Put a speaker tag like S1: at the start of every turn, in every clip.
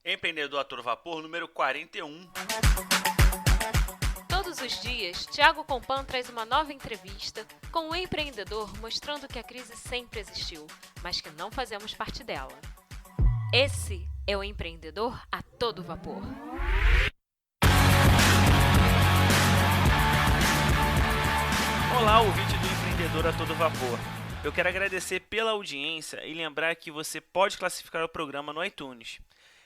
S1: Empreendedor a todo vapor número 41.
S2: Todos os dias, Thiago Compan traz uma nova entrevista com um empreendedor mostrando que a crise sempre existiu, mas que não fazemos parte dela. Esse é o Empreendedor a Todo Vapor.
S1: Olá, ouvinte do Empreendedor a todo vapor. Eu quero agradecer pela audiência e lembrar que você pode classificar o programa no iTunes.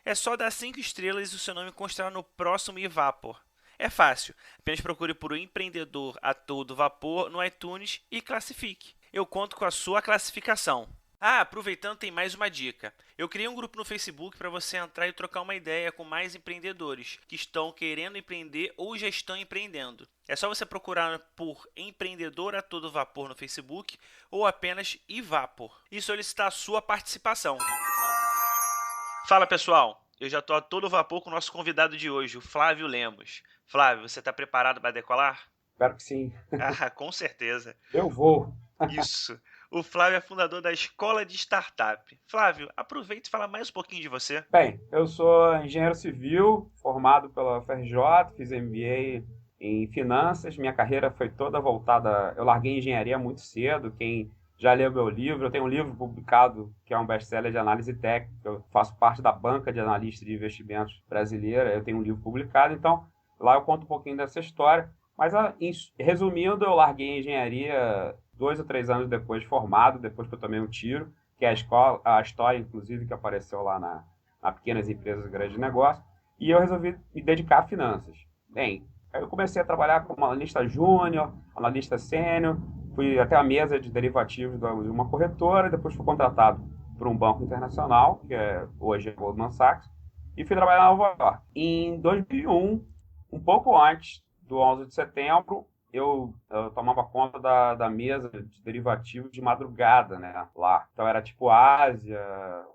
S1: É só dar 5 estrelas e o seu nome constará no próximo eVapor. É fácil, apenas procure por Empreendedor a Todo Vapor no iTunes e classifique. Eu conto com a sua classificação. Aproveitando, tem mais uma dica. Eu criei um grupo no Facebook para você entrar e trocar uma ideia com mais empreendedores que estão querendo empreender ou já estão empreendendo. É só você procurar por Empreendedor a Todo Vapor no Facebook ou apenas eVapor e solicitar a sua participação. Fala pessoal, eu já estou a todo vapor com o nosso convidado de hoje, o Flávio Lemos. Flávio, você está preparado para decolar?
S3: Espero que sim.
S1: Com certeza.
S3: Eu vou.
S1: Isso. O Flávio é fundador da Escola de Startup. Flávio, aproveita e fala mais um pouquinho de você.
S3: Bem, eu sou engenheiro civil, formado pela FRJ, fiz MBA em finanças. Minha carreira foi toda voltada... Eu larguei engenharia muito cedo. Quem já leu meu livro, eu tenho um livro publicado que é um best-seller de análise técnica. Eu faço parte da banca de analistas de investimentos brasileira. Eu tenho um livro publicado, então lá eu conto um pouquinho dessa história. Mas, resumindo, eu larguei a engenharia 2 ou 3 anos depois de formado, depois que eu tomei um tiro, que é a história, inclusive, que apareceu lá na Pequenas Empresas e Grandes Negócios, e eu resolvi me dedicar a finanças. Bem, eu comecei a trabalhar como analista júnior, analista sênior, fui até a mesa de derivativos de uma corretora, depois fui contratado por um banco internacional, que hoje é Goldman Sachs, e fui trabalhar na Nova York. Em 2001, um pouco antes do 11 de setembro, eu tomava conta da mesa de derivativos de madrugada, né, lá. Então era tipo Ásia,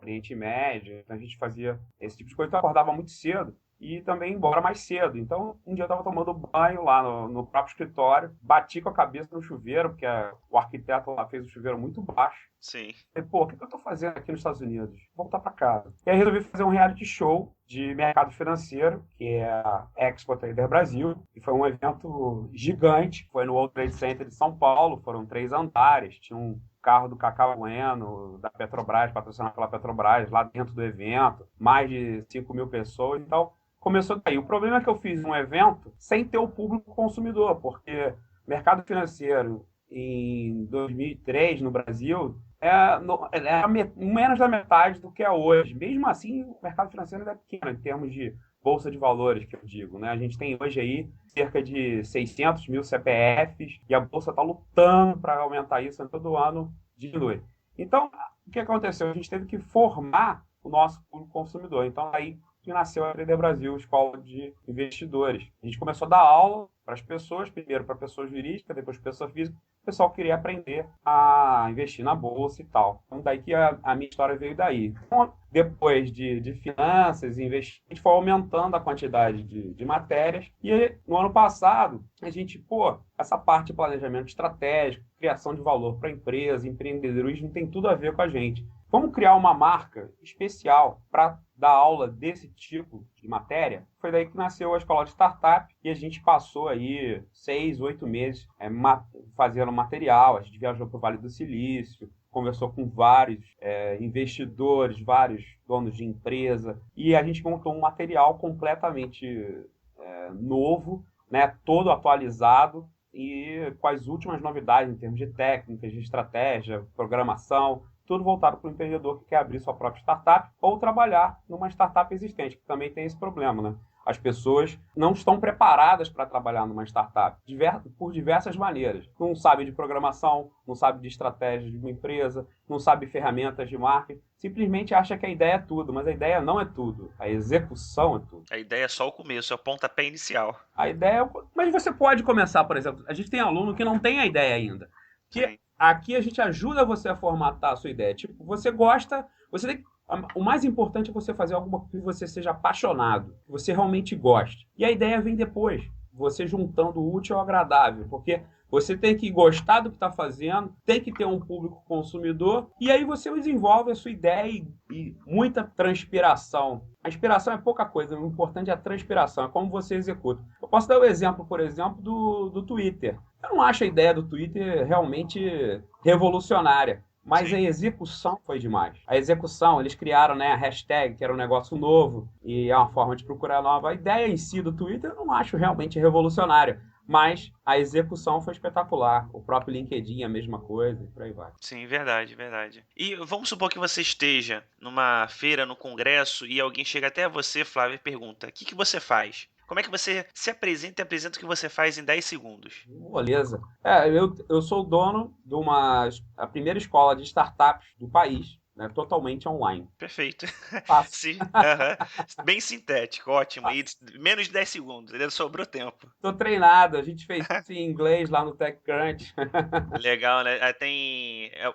S3: Oriente Médio, então a gente fazia esse tipo de coisa. Então eu acordava muito cedo e também ia embora mais cedo. Então um dia eu estava tomando banho lá no próprio escritório, bati com a cabeça no chuveiro, porque o arquiteto lá fez o chuveiro muito baixo.
S1: Sim.
S3: E, o que eu estou fazendo aqui nos Estados Unidos? Vou voltar para casa. E aí resolvi fazer um reality show de mercado financeiro, que é a Expo Trader Brasil, que foi um evento gigante. Foi no World Trade Center de São Paulo, foram 3 andares, tinha um carro do Cacau Bueno, da Petrobras, patrocinado pela Petrobras, lá dentro do evento, mais de 5 mil pessoas. Então, começou daí. O problema é que eu fiz um evento sem ter o público consumidor, porque mercado financeiro em 2003 no Brasil menos da metade do que é hoje. Mesmo assim, o mercado financeiro é pequeno em termos de bolsa de valores, que eu digo, né? A gente tem hoje aí cerca de 600 mil CPFs e a bolsa está lutando para aumentar isso, todo ano diminui. Então, o que aconteceu? A gente teve que formar o nosso público consumidor. Então, aí que nasceu a Trader Brasil, Escola de Investidores. A gente começou a dar aula para as pessoas, primeiro para pessoas jurídicas, depois para pessoas físicas. O pessoal queria aprender a investir na bolsa e tal. Então, daí que a minha história veio daí. Então, depois de finanças e investimento, a gente foi aumentando a quantidade de matérias. E no ano passado, a gente, essa parte de planejamento estratégico, criação de valor para a empresa, empreendedorismo, tem tudo a ver com a gente. Vamos criar uma marca especial para dar aula desse tipo de matéria? Foi daí que nasceu a Escola de Startup e a gente passou aí 6, 8 meses fazendo material. A gente viajou para o Vale do Silício, conversou com vários investidores, vários donos de empresa e a gente montou um material completamente novo, né, todo atualizado e com as últimas novidades em termos de técnicas, de estratégia, programação, tudo voltado para o empreendedor que quer abrir sua própria startup ou trabalhar numa startup existente, que também tem esse problema, né? As pessoas não estão preparadas para trabalhar numa startup, por diversas maneiras. Não sabe de programação, não sabe de estratégia de uma empresa, não sabe ferramentas de marketing, simplesmente acha que a ideia é tudo, mas a ideia não é tudo, a execução é tudo.
S1: A ideia é só o começo, é o pontapé inicial.
S3: A ideia mas você pode começar, por exemplo, a gente tem aluno que não tem a ideia ainda, que aqui a gente ajuda você a formatar a sua ideia. Tipo, você gosta, o mais importante é você fazer algo que você seja apaixonado, que você realmente goste. E a ideia vem depois, você juntando o útil ao agradável, porque Você tem que gostar do que está fazendo, tem que ter um público consumidor, e aí você desenvolve a sua ideia e muita transpiração. A inspiração é pouca coisa, o importante é a transpiração, é como você executa. Eu posso dar o exemplo, por exemplo, do Twitter. Eu não acho a ideia do Twitter realmente revolucionária. Mas
S1: Sim.
S3: a execução foi demais. A execução, eles criaram, né, a hashtag, que era um negócio novo, e é uma forma de procurar nova. A ideia em si do Twitter eu não acho realmente revolucionária, mas a execução foi espetacular. O próprio LinkedIn, a mesma coisa, e por aí vai.
S1: Sim, verdade, verdade. E vamos supor que você esteja numa feira, no congresso, e alguém chega até você, Flávio, e pergunta: o que que você faz? Como é que você se apresenta e apresenta o que você faz em 10 segundos?
S3: Beleza. Eu sou o dono de a primeira escola de startups do país, né, totalmente online.
S1: Perfeito.
S3: Fácil.
S1: Sim, aham. Bem sintético, ótimo. E menos de 10 segundos, ainda sobrou tempo.
S3: Tô treinado, a gente fez isso em inglês lá no TechCrunch.
S1: Legal, né?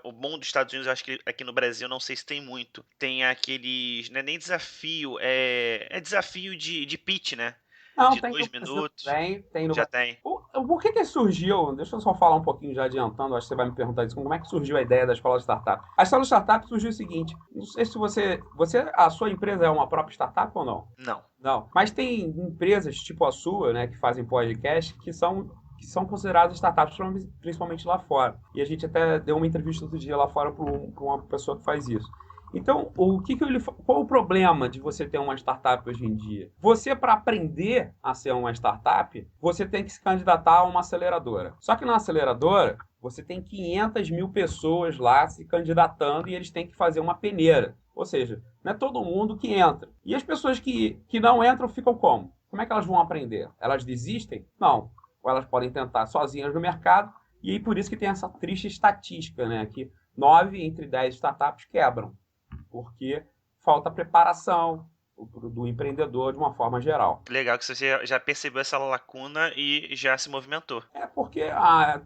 S1: O bom dos Estados Unidos, eu acho que aqui no Brasil, não sei se tem muito. Tem aqueles. Não é nem desafio, é desafio de pitch, né?
S3: Não,
S1: De
S3: tem no
S1: dois
S3: Brasil
S1: minutos.
S3: também, tem no
S1: Já
S3: Brasil.
S1: tem.
S3: Por que surgiu? Deixa eu só falar um pouquinho já adiantando, acho que você vai me perguntar isso. Como é que surgiu a ideia da escola de startup? A escola de startup surgiu o seguinte: não sei se a sua empresa é uma própria startup ou não?
S1: Não.
S3: Não. Mas tem empresas tipo a sua, né, que fazem podcast, que são consideradas startups, principalmente lá fora. E a gente até deu uma entrevista outro dia lá fora para uma pessoa que faz isso. Então, qual o problema de você ter uma startup hoje em dia? Você, para aprender a ser uma startup, você tem que se candidatar a uma aceleradora. Só que na aceleradora, você tem 500 mil pessoas lá se candidatando e eles têm que fazer uma peneira. Ou seja, não é todo mundo que entra. E as pessoas que não entram ficam como? Como é que elas vão aprender? Elas desistem? Não. Ou elas podem tentar sozinhas no mercado. E aí por isso que tem essa triste estatística, né? Que 9 entre 10 startups quebram porque falta preparação do empreendedor de uma forma geral.
S1: Legal que você já percebeu essa lacuna e já se movimentou.
S3: É porque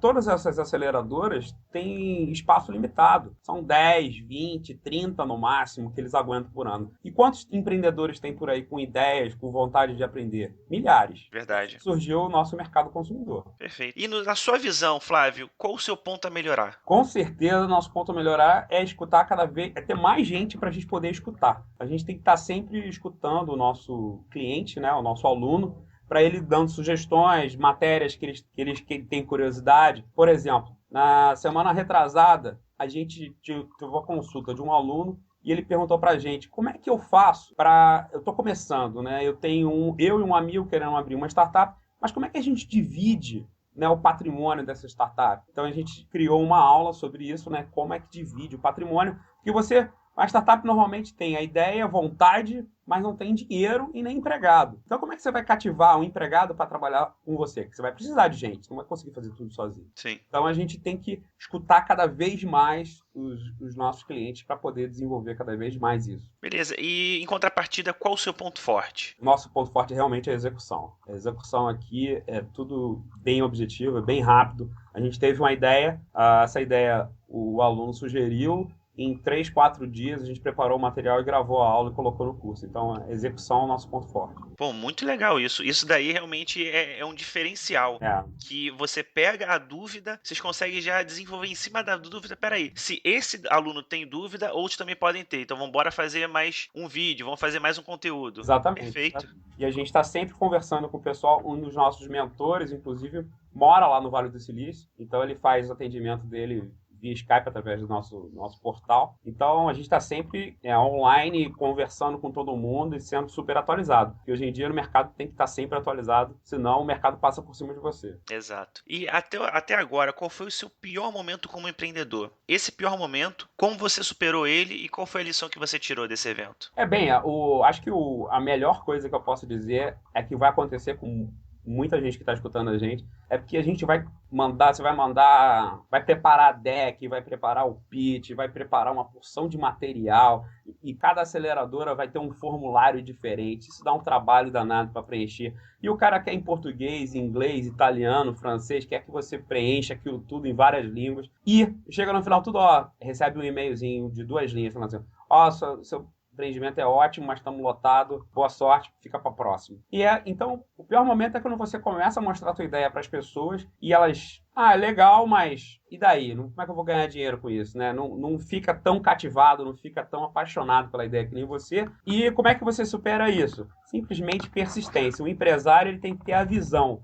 S3: todas essas aceleradoras têm espaço limitado. São 10, 20, 30 no máximo que eles aguentam por ano. E quantos empreendedores tem por aí com ideias, com vontade de aprender? Milhares.
S1: Verdade.
S3: Surgiu o nosso mercado consumidor.
S1: Perfeito. E na sua visão, Flávio, qual o seu ponto a melhorar?
S3: Com certeza, nosso ponto a melhorar é escutar cada vez, é ter mais gente para a gente poder escutar. A gente tem que estar sempre escutando o nosso cliente, né, o nosso aluno, para ele dando sugestões, matérias que têm curiosidade. Por exemplo, na semana retrasada, a gente teve uma consulta de um aluno e ele perguntou para a gente, como é que eu faço para... Eu estou começando, né? Eu e um amigo querendo abrir uma startup, mas como é que a gente divide, né, o patrimônio dessa startup? Então a gente criou uma aula sobre isso, né? Como é que divide o patrimônio, porque a startup normalmente tem a ideia, a vontade, mas não tem dinheiro e nem empregado. Então como é que você vai cativar um empregado para trabalhar com você? Porque você vai precisar de gente, você não vai conseguir fazer tudo sozinho.
S1: Sim.
S3: Então a gente tem que escutar cada vez mais os nossos clientes para poder desenvolver cada vez mais isso.
S1: Beleza. E em contrapartida, qual o seu ponto forte?
S3: Nosso ponto forte realmente é a execução. A execução aqui é tudo bem objetivo, é bem rápido. A gente teve uma ideia, essa ideia o aluno sugeriu, em 3, 4 dias a gente preparou o material e gravou a aula e colocou no curso. Então a execução é o nosso ponto forte.
S1: Pô, muito legal isso. Isso daí realmente é um diferencial.
S3: É.
S1: Que você pega a dúvida, vocês conseguem já desenvolver em cima da dúvida. Peraí, se esse aluno tem dúvida, outros também podem ter. Então vamos embora fazer mais um vídeo, vamos fazer mais um conteúdo.
S3: Exatamente.
S1: Perfeito.
S3: E a gente está sempre conversando com o pessoal. Um dos nossos mentores, inclusive, mora lá no Vale do Silício. Então ele faz o atendimento dele via Skype através do nosso portal. Então a gente está sempre online, conversando com todo mundo e sendo super atualizado. Porque hoje em dia no mercado tem que estar sempre atualizado, senão o mercado passa por cima de você.
S1: Exato. E até agora, qual foi o seu pior momento como empreendedor? Esse pior momento, como você superou ele e qual foi a lição que você tirou desse evento?
S3: Acho que a melhor coisa que eu posso dizer é que vai acontecer com muita gente que está escutando a gente, é porque a gente vai preparar a deck, vai preparar o pitch, vai preparar uma porção de material, e cada aceleradora vai ter um formulário diferente, isso dá um trabalho danado para preencher, e o cara quer em português, inglês, italiano, francês, quer que você preencha aquilo tudo em várias línguas, e chega no final tudo, recebe um e-mailzinho de 2 linhas, falando assim, empreendimento é ótimo, mas estamos lotados, boa sorte, fica para próximo. Então, o pior momento é quando você começa a mostrar a tua ideia para as pessoas e elas, é legal, mas e daí? Como é que eu vou ganhar dinheiro com isso, né? Não fica tão cativado, não fica tão apaixonado pela ideia que nem você. E como é que você supera isso? Simplesmente persistência. O empresário ele tem que ter a visão,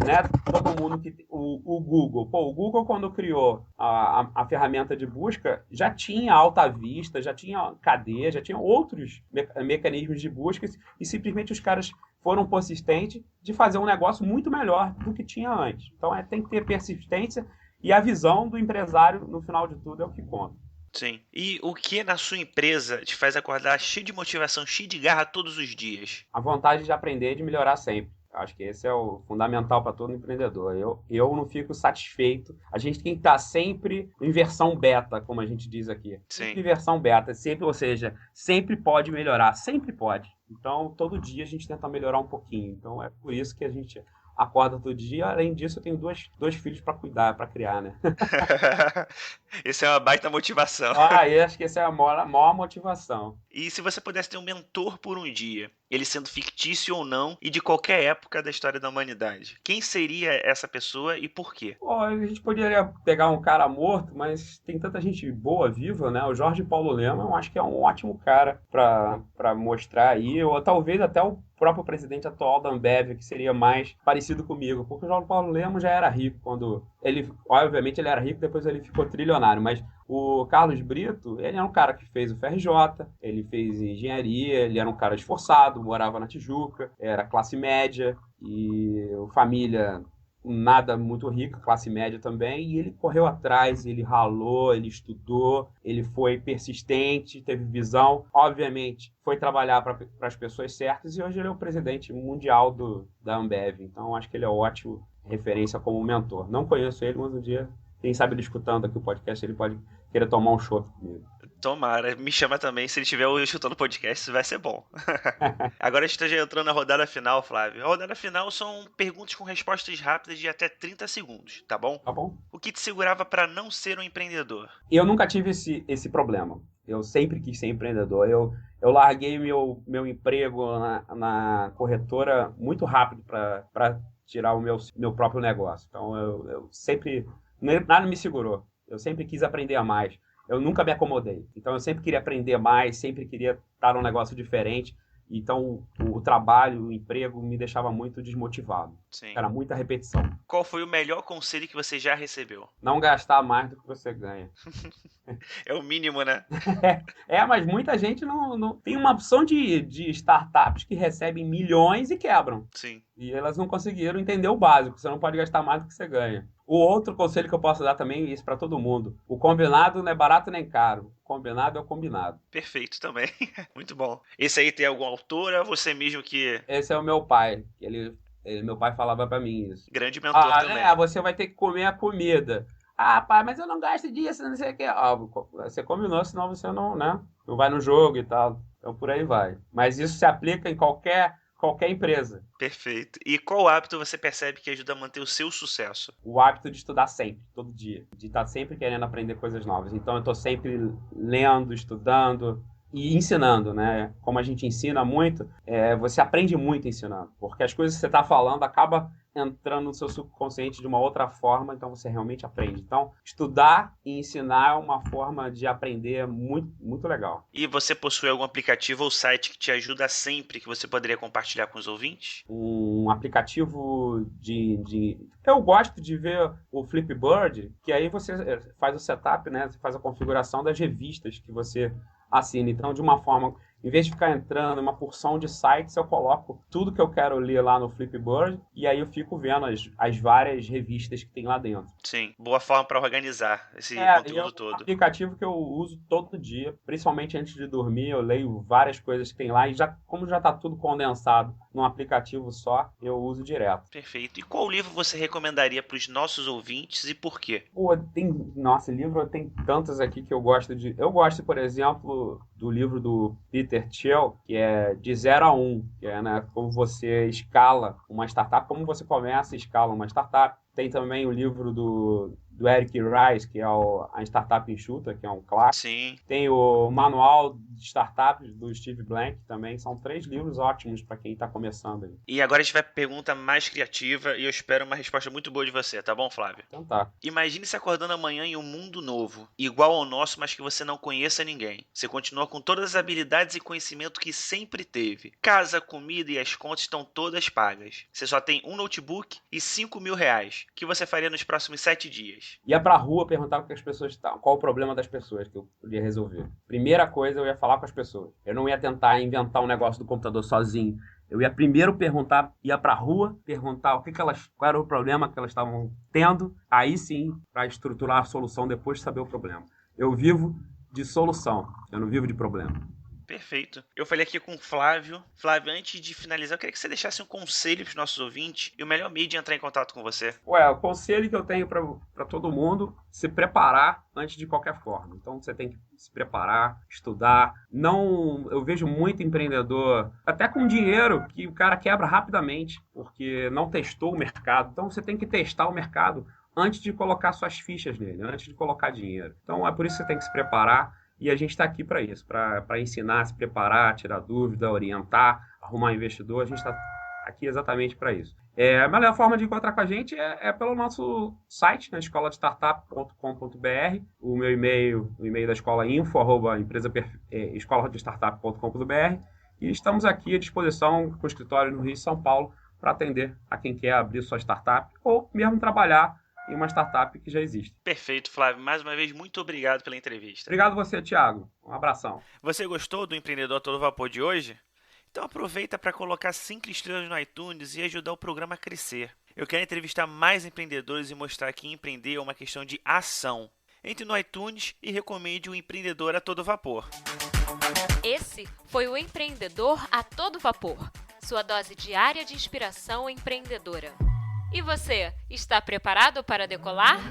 S3: né? Todo mundo que o Google. O Google, quando criou a ferramenta de busca, já tinha Alta Vista, já tinha KD, já tinha outros mecanismos de busca e simplesmente os caras foram persistentes de fazer um negócio muito melhor do que tinha antes. Então, tem que ter persistência e a visão do empresário, no final de tudo, é o que conta.
S1: Sim. E o que na sua empresa te faz acordar cheio de motivação, cheio de garra todos os dias?
S3: A vontade de aprender e de melhorar sempre. Acho que esse é o fundamental para todo empreendedor. Eu não fico satisfeito. A gente tem que estar sempre em versão beta, como a gente diz aqui.
S1: Sim.
S3: Sempre em versão beta, sempre, ou seja, sempre pode melhorar, sempre pode. Então, todo dia a gente tenta melhorar um pouquinho. Então, é por isso que a gente acorda todo dia. Além disso, eu tenho dois filhos para cuidar, para criar, né?
S1: Essa é uma baita motivação.
S3: Eu acho que essa é a maior motivação.
S1: E se você pudesse ter um mentor por um dia, ele sendo fictício ou não, e de qualquer época da história da humanidade, quem seria essa pessoa e por quê?
S3: A gente poderia pegar um cara morto, mas tem tanta gente boa, viva, né? O Jorge Paulo Lema, eu acho que é um ótimo cara para mostrar aí, ou talvez até o próprio presidente atual da Ambev, que seria mais parecido comigo, porque o Jorge Paulo Lema já era rico quando obviamente ele era rico, depois ele ficou trilionário, mas o Carlos Brito, ele é um cara que fez o FRJ, ele fez engenharia, ele era um cara esforçado, morava na Tijuca, era classe média e família nada muito rica, classe média também, e ele correu atrás, ele ralou, ele estudou, ele foi persistente, teve visão, obviamente foi trabalhar para as pessoas certas e hoje ele é o presidente mundial da Ambev, então acho que ele é ótimo referência como mentor. Não conheço ele, mas um dia, quem sabe ele escutando aqui o podcast, ele pode querer tomar um chopp comigo.
S1: Tomara, me chama também, se ele estiver escutando o podcast, isso vai ser bom. Agora a gente está já entrando na rodada final, Flávio. A rodada final são perguntas com respostas rápidas de até 30 segundos, tá bom?
S3: Tá bom.
S1: O que te segurava para não ser um empreendedor?
S3: Eu nunca tive esse problema. Eu sempre quis ser empreendedor. Eu larguei meu emprego na corretora muito rápido para tirar o meu próprio negócio. Então, eu sempre... Nada me segurou. Eu sempre quis aprender mais. Eu nunca me acomodei. Então, eu sempre queria aprender mais, sempre queria estar num negócio diferente. Então, o trabalho, o emprego me deixava muito desmotivado.
S1: Sim.
S3: Era muita repetição.
S1: Qual foi o melhor conselho que você já recebeu?
S3: Não gastar mais do que você ganha.
S1: É o mínimo, né?
S3: Mas muita gente não... Tem uma opção de startups que recebem milhões e quebram.
S1: Sim.
S3: E elas não conseguiram entender o básico. Você não pode gastar mais do que você ganha. O outro conselho que eu posso dar também, isso para todo mundo. O combinado não é barato nem caro. O combinado é o combinado.
S1: Perfeito também. Muito bom. Esse aí tem algum autor ou você mesmo que...
S3: Esse é o meu pai. Meu pai falava para mim isso.
S1: Grande mentor também.
S3: Você vai ter que comer a comida. Pai, mas eu não gosto disso, não sei o que. Você combinou, senão você não vai no jogo e tal. Então por aí vai. Mas isso se aplica em qualquer empresa.
S1: Perfeito. E qual hábito você percebe que ajuda a manter o seu sucesso?
S3: O hábito de estudar sempre, todo dia. De estar sempre querendo aprender coisas novas. Então eu estou sempre lendo, estudando e ensinando, né? Como a gente ensina muito, você aprende muito ensinando. Porque as coisas que você está falando acaba entrando no seu subconsciente de uma outra forma, então você realmente aprende. Então, estudar e ensinar é uma forma de aprender muito, muito legal.
S1: E você possui algum aplicativo ou site que te ajuda sempre, que você poderia compartilhar com os ouvintes?
S3: Um aplicativo Eu gosto de ver o Flipboard, que aí você faz o setup, né? Você faz a configuração das revistas que você assina. Então, de uma forma... Em vez de ficar entrando em uma porção de sites, eu coloco tudo que eu quero ler lá no Flipboard e aí eu fico vendo as várias revistas que tem lá dentro.
S1: Sim, boa forma para organizar esse conteúdo todo. É um
S3: aplicativo que eu uso todo dia, principalmente antes de dormir, eu leio várias coisas que tem lá e como já está tudo condensado num aplicativo só, eu uso direto.
S1: Perfeito. E qual livro você recomendaria para os nossos ouvintes e por quê?
S3: Nossa, livro tem tantos aqui que eu gosto de... Eu gosto, por exemplo, do livro do Peter Thiel, que é de 0 a 1, que é, né, como você escala uma startup, como você começa e escala uma startup. Tem também o livro do Eric Ries, que é a Startup Enxuta, que é um clássico.
S1: Sim.
S3: Tem o Manual de Startups, do Steve Blank, também. São 3 livros ótimos para quem está começando aí.
S1: E agora a gente vai para a pergunta mais criativa e eu espero uma resposta muito boa de você, tá bom, Flávio?
S3: Então tá.
S1: Imagine se acordando amanhã em um mundo novo, igual ao nosso, mas que você não conheça ninguém. Você continua com todas as habilidades e conhecimento que sempre teve. Casa, comida e as contas estão todas pagas. Você só tem um notebook e R$5.000. O que você faria nos próximos 7 dias?
S3: Ia pra rua perguntar o que as pessoas estão, qual o problema das pessoas que eu podia resolver. Primeira coisa, eu ia falar com as pessoas. Eu não ia tentar inventar um negócio do computador sozinho. Eu ia primeiro perguntar, ia pra rua, perguntar qual era o problema que elas estavam tendo, aí sim, para estruturar a solução depois de saber o problema. Eu vivo de solução, eu não vivo de problema.
S1: Perfeito. Eu falei aqui com o Flávio. Flávio, antes de finalizar, eu queria que você deixasse um conselho para os nossos ouvintes e o melhor meio de entrar em contato com você.
S3: O conselho que eu tenho para todo mundo, se preparar antes de qualquer forma. Então você tem que se preparar, estudar. Eu vejo muito empreendedor, até com dinheiro, que o cara quebra rapidamente, porque não testou o mercado. Então você tem que testar o mercado antes de colocar suas fichas nele, antes de colocar dinheiro. Então é por isso que você tem que se preparar. E a gente está aqui para isso, para ensinar, se preparar, tirar dúvida, orientar, arrumar investidor. A gente está aqui exatamente para isso. A melhor forma de encontrar com a gente é pelo nosso site, né, escoladestartup.com.br, o meu e-mail, o e-mail da escola escoladestartup.com.br, e estamos aqui à disposição com o escritório no Rio e São Paulo para atender a quem quer abrir sua startup ou mesmo trabalhar em uma startup que já existe.
S1: Perfeito, Flávio. Mais uma vez, muito obrigado pela entrevista.
S3: Obrigado você, Thiago. Um abração.
S1: Você gostou do Empreendedor a Todo Vapor de hoje? Então aproveita para colocar 5 estrelas no iTunes e ajudar o programa a crescer. Eu quero entrevistar mais empreendedores e mostrar que empreender é uma questão de ação. Entre no iTunes e recomende o Empreendedor a Todo Vapor.
S2: Esse foi o Empreendedor a Todo Vapor, sua dose diária de inspiração empreendedora. E você, está preparado para decolar?